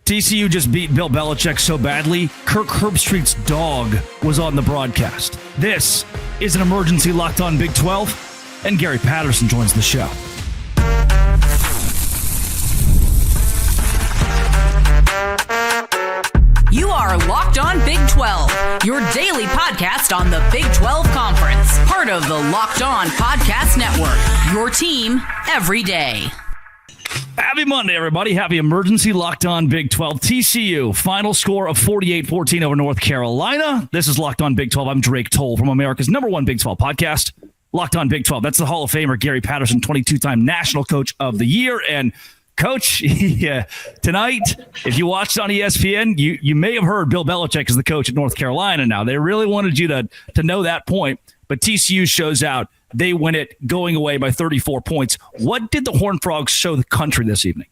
TCU just beat Bill Belichick so badly, Kirk Herbstreit's dog was on the broadcast. This is an emergency Locked On Big 12, and Gary Patterson joins the show. You are Locked On Big 12, your daily podcast on the Big 12 Conference, part of the Locked On Podcast Network, your team every day. Happy Monday, everybody. Happy emergency Locked On Big 12. TCU, final score of 48-14 over North Carolina. This is Locked On Big 12. I'm Drake Toll from America's #1 Big 12 podcast, Locked On Big 12. That's the Hall of Famer, Gary Patterson, 22-time National Coach of the Year. And Coach, tonight, if you watched on ESPN, you may have heard Bill Belichick is the coach at North Carolina now. They really wanted you to know that point, but TCU shows out. They win it going away by 34 points. What did the Horned Frogs show the country this evening?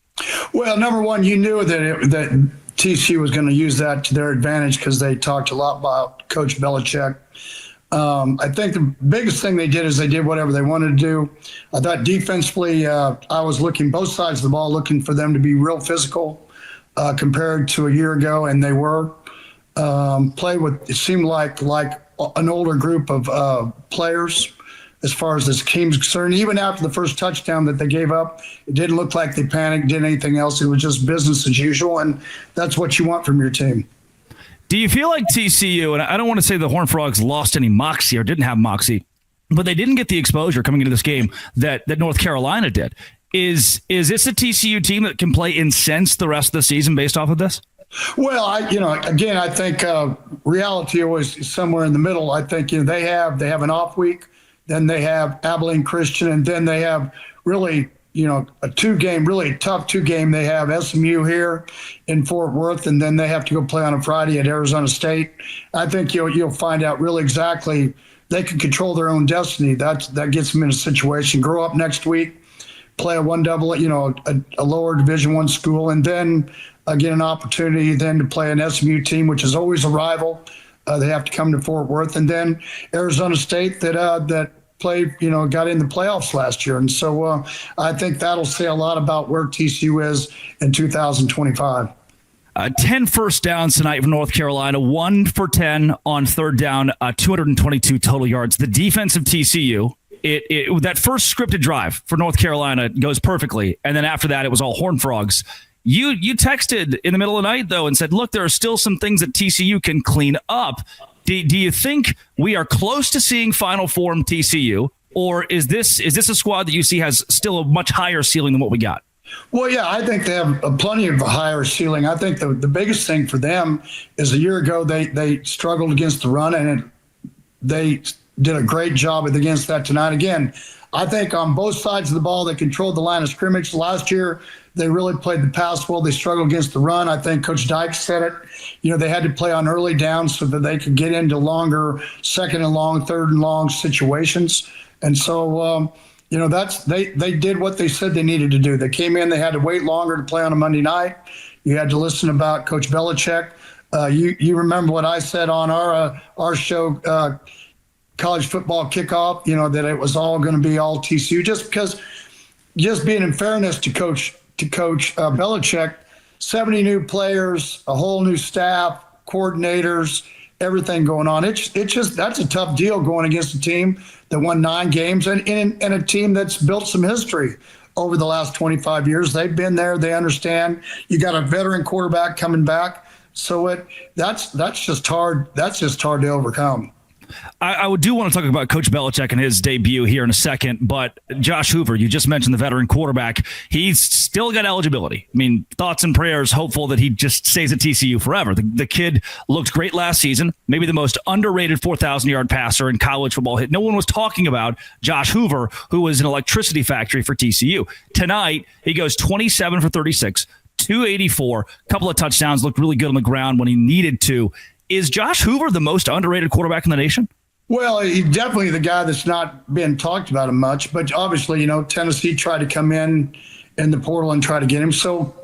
Well, number one, you knew that TCU was going to use that to their advantage because they talked a lot about Coach Belichick. I think the biggest thing they did is they did whatever they wanted to do. I thought defensively, I was looking both sides of the ball, looking for them to be real physical compared to a year ago, and they were. Play with, it seemed like an older group of players as far as this team's concerned. Even after the first touchdown that they gave up, it didn't look like they panicked, did anything else. It was just business as usual, and that's what you want from your team. Do you feel like TCU, and I don't want to say the Horned Frogs lost any moxie or didn't have moxie, but they didn't get the exposure coming into this game that North Carolina did. Is this a TCU team that can play incensed the rest of the season based off of this? Well, I think reality always is somewhere in the middle. I think they have an off week, then they have Abilene Christian, and then they have really a tough two-game. They have SMU here in Fort Worth, and then they have to go play on a Friday at Arizona State. I think you'll find out really exactly they can control their own destiny. That gets them in a situation. Grow up next week, play a 1AA, a lower Division I school, and then get an opportunity then to play an SMU team, which is always a rival. They have to come to Fort Worth, and then Arizona State that played, got in the playoffs last year. And so I think that'll say a lot about where TCU is in 2025. 10 first downs tonight for North Carolina, 1 for 10 on third down, 222 total yards. The defense of TCU, that first scripted drive for North Carolina goes perfectly. And then after that, it was all Horned Frogs. You texted in the middle of the night, though, and said, look, there are still some things that TCU can clean up. Do you think we are close to seeing Final Form TCU, or is this a squad that you see has still a much higher ceiling than what we got? Well, yeah, I think they have plenty of a higher ceiling. I think the biggest thing for them is a year ago they struggled against the run, and they did a great job against that tonight. Again, I think on both sides of the ball, they controlled the line of scrimmage. Last year, they really played the pass well. They struggled against the run. I think Coach Dyke said it. They had to play on early downs so that they could get into longer second and long, third and long situations. And so, they did what they said they needed to do. They came in, they had to wait longer to play on a Monday night. You had to listen about Coach Belichick. You remember what I said on our show, college football kickoff, that it was all going to be all TCU, just being in fairness to Coach Belichick, 70 new players, a whole new staff, coordinators, everything going on. It's just, that's a tough deal going against a team that won 9 games and a team that's built some history over the last 25 years. They've been there. They understand. You got a veteran quarterback coming back. So that's just hard. That's just hard to overcome. I do want to talk about Coach Belichick and his debut here in a second, but Josh Hoover, you just mentioned the veteran quarterback. He's still got eligibility. I mean, thoughts and prayers, hopeful that he just stays at TCU forever. The kid looked great last season, maybe the most underrated 4,000-yard passer in college football. No one was talking about Josh Hoover, who was an electricity factory for TCU. Tonight, he goes 27 for 36, 284, a couple of touchdowns, looked really good on the ground when he needed to. Is Josh Hoover the most underrated quarterback in the nation? Well, he's definitely the guy that's not been talked about much, but obviously, Tennessee tried to come in the portal and try to get him. So,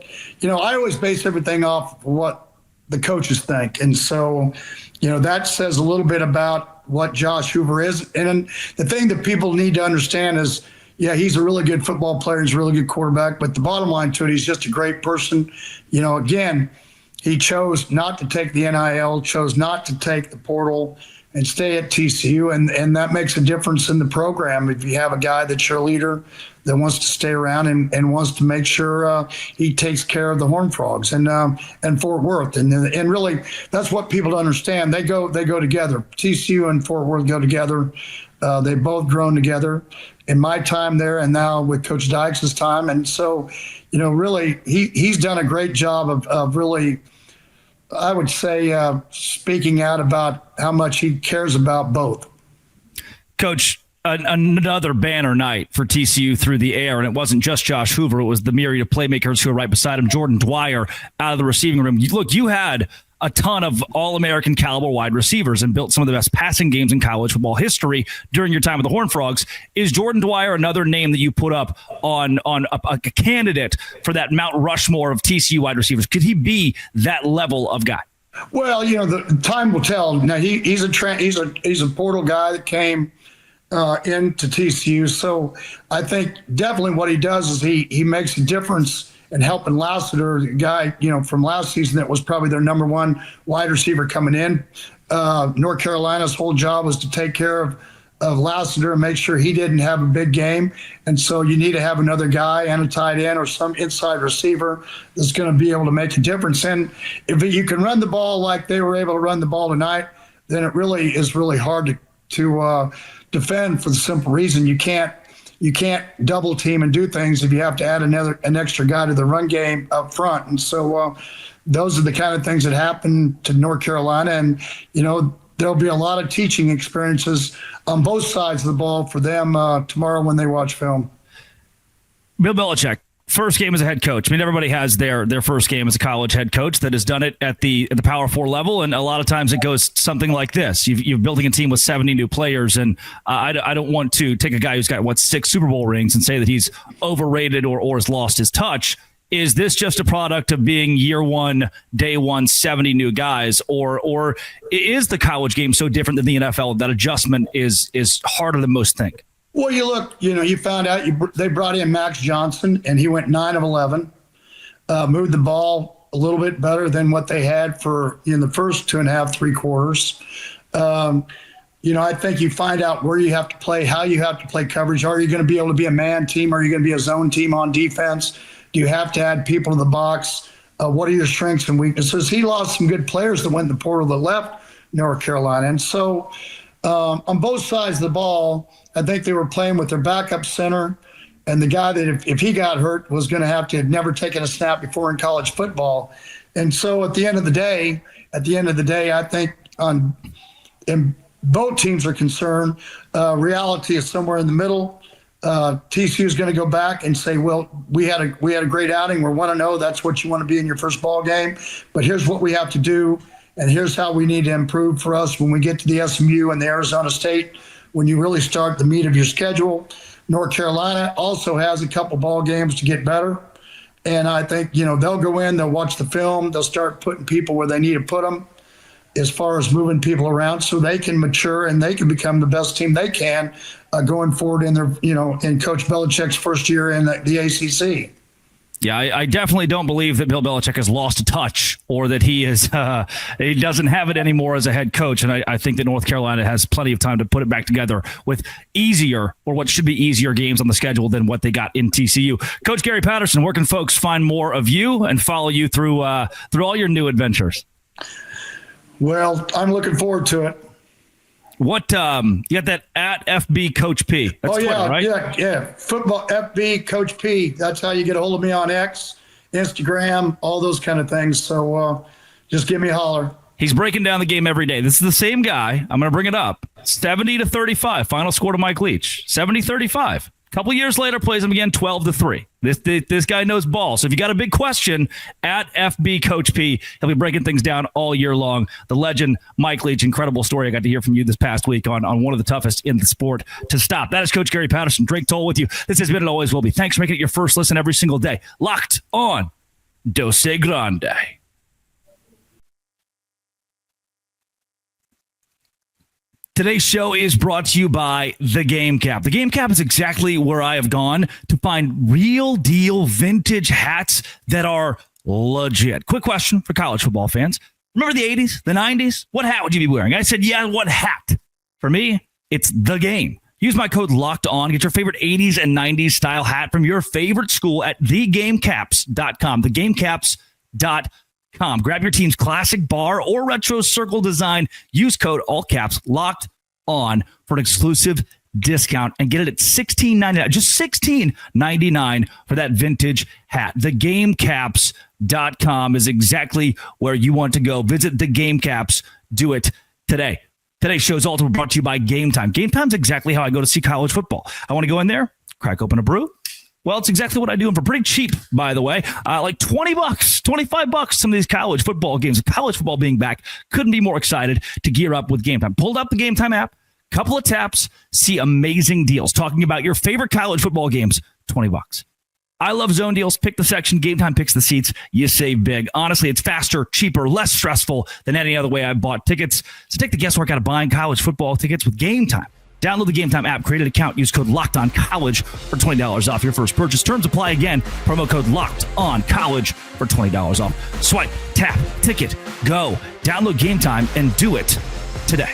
I always base everything off what the coaches think. And so, that says a little bit about what Josh Hoover is. And the thing that people need to understand is, yeah, he's a really good football player. He's a really good quarterback. But the bottom line to it, he's just a great person. Again, he chose not to take the NIL, chose not to take the portal and stay at TCU. And that makes a difference in the program. If you have a guy that's your leader that wants to stay around and wants to make sure he takes care of the Horned Frogs and Fort Worth. And really, that's what people don't understand. They go together. TCU and Fort Worth go together. They've both grown together in my time there and now with Coach Dykes' time. And so, really, he's done a great job of really, I would say, speaking out about how much he cares about both. Coach, another banner night for TCU through the air, and it wasn't just Josh Hoover. It was the myriad of playmakers who were right beside him. Jordan Dwyer out of the receiving room. Look, you had a ton of All-American caliber wide receivers and built some of the best passing games in college football history during your time with the Horned Frogs. Is Jordan Dwyer another name that you put up on a candidate for that Mount Rushmore of TCU wide receivers? Could he be that level of guy? Well, the time will tell. Now he's a portal guy that came into TCU, so I think definitely what he does is he makes a difference in helping Lassiter, the guy from last season that was probably their number one wide receiver coming in. North Carolina's whole job was to take care of Lassiter and make sure he didn't have a big game. And so you need to have another guy and a tight end or some inside receiver that's going to be able to make a difference. And if you can run the ball like they were able to run the ball tonight, then it really is really hard to defend, for the simple reason you can't double team and do things if you have to add an extra guy to the run game up front. And so those are the kind of things that happen to North Carolina. And, there'll be a lot of teaching experiences on both sides of the ball for them tomorrow when they watch film. Bill Belichick, first game as a head coach. I mean, everybody has their first game as a college head coach that has done it at the Power 4 level, and a lot of times it goes something like this. You're building a team with 70 new players, and I don't want to take a guy who's got, 6 Super Bowl rings and say that he's overrated or has lost his touch. Is this just a product of being year one, day one, 70 new guys, or is the college game so different than the NFL that adjustment is harder than most think? Well, you found out they brought in Max Johnson, and he went 9 of 11, moved the ball a little bit better than what they had for the first 2.5, 3 quarters. I think you find out where you have to play, how you have to play coverage. Are you going to be able to be a man team? Are you going to be a zone team on defense? Do you have to add people to the box? What are your strengths and weaknesses? He lost some good players that went in the portal that left North Carolina. And so on both sides of the ball, I think they were playing with their backup center and the guy that if he got hurt was going to have never taken a snap before in college football. And so at the end of the day, I think and both teams are concerned, reality is somewhere in the middle. TCU is going to go back and say, well, we had a great outing. We're 1-0. That's what you want to be in your first ball game. But here's what we have to do, and here's how we need to improve for us when we get to the SMU and the Arizona State. When you really start the meat of your schedule, North Carolina also has a couple ball games to get better. And I think they'll go in, they'll watch the film, they'll start putting people where they need to put them, as far as moving people around so they can mature and they can become the best team they can going forward in their, in Coach Belichick's first year in the ACC. Yeah, I definitely don't believe that Bill Belichick has lost a touch or that he doesn't have it anymore as a head coach. And I think that North Carolina has plenty of time to put it back together with easier or what should be easier games on the schedule than what they got in TCU. Coach Gary Patterson, where can folks find more of you and follow you through all your new adventures? Well, I'm looking forward to it. What you got that at FB Coach P? That's Twitter, right? Yeah. Football FB Coach P. That's how you get a hold of me on X, Instagram, all those kind of things. So just give me a holler. He's breaking down the game every day. This is the same guy. I'm going to bring it up. 70-35. Final score to Mike Leach. 70-35. A couple years later, plays him again 12-3. This guy knows ball. So if you got a big question, at FB Coach P, he'll be breaking things down all year long. The legend, Mike Leach, incredible story I got to hear from you this past week on one of the toughest in the sport to stop. That is Coach Gary Patterson, Drake Toll with you. This has been and always will be. Thanks for making it your first listen every single day. Locked on Dose Grande. Today's show is brought to you by The Game Cap. The Game Cap is exactly where I have gone to find real deal vintage hats that are legit. Quick question for college football fans. Remember the 80s, the 90s? What hat would you be wearing? I said, yeah, what hat? For me, it's The Game. Use my code LOCKEDON. Get your favorite 80s and 90s style hat from your favorite school at thegamecaps.com. Thegamecaps.com. Grab your team's classic bar or retro circle design. Use code all caps locked on for an exclusive discount and get it at $16.99. Just $16.99 for that vintage hat. Thegamecaps.com is exactly where you want to go. Visit the Game Caps. Do it today. Today's show is also brought to you by Game Time. Game Time is exactly how I go to see college football. I want to go in there, crack open a brew. Well, it's exactly what I do, and for pretty cheap, by the way. Like $20, $25, some of these college football games. College football being back, couldn't be more excited to gear up with Game Time. Pulled up the Game Time app, couple of taps, see amazing deals. Talking about your favorite college football games, $20. I love zone deals. Pick the section. Game Time picks the seats. You save big. Honestly, it's faster, cheaper, less stressful than any other way I've bought tickets. So take the guesswork out of buying college football tickets with Game Time. Download the Game Time app, create an account, use code LOCKEDONCOLLEGE for $20 off your first purchase. Terms apply again. Promo code LOCKEDONCOLLEGE for $20 off. Swipe, tap, ticket, go. Download Game Time and do it today.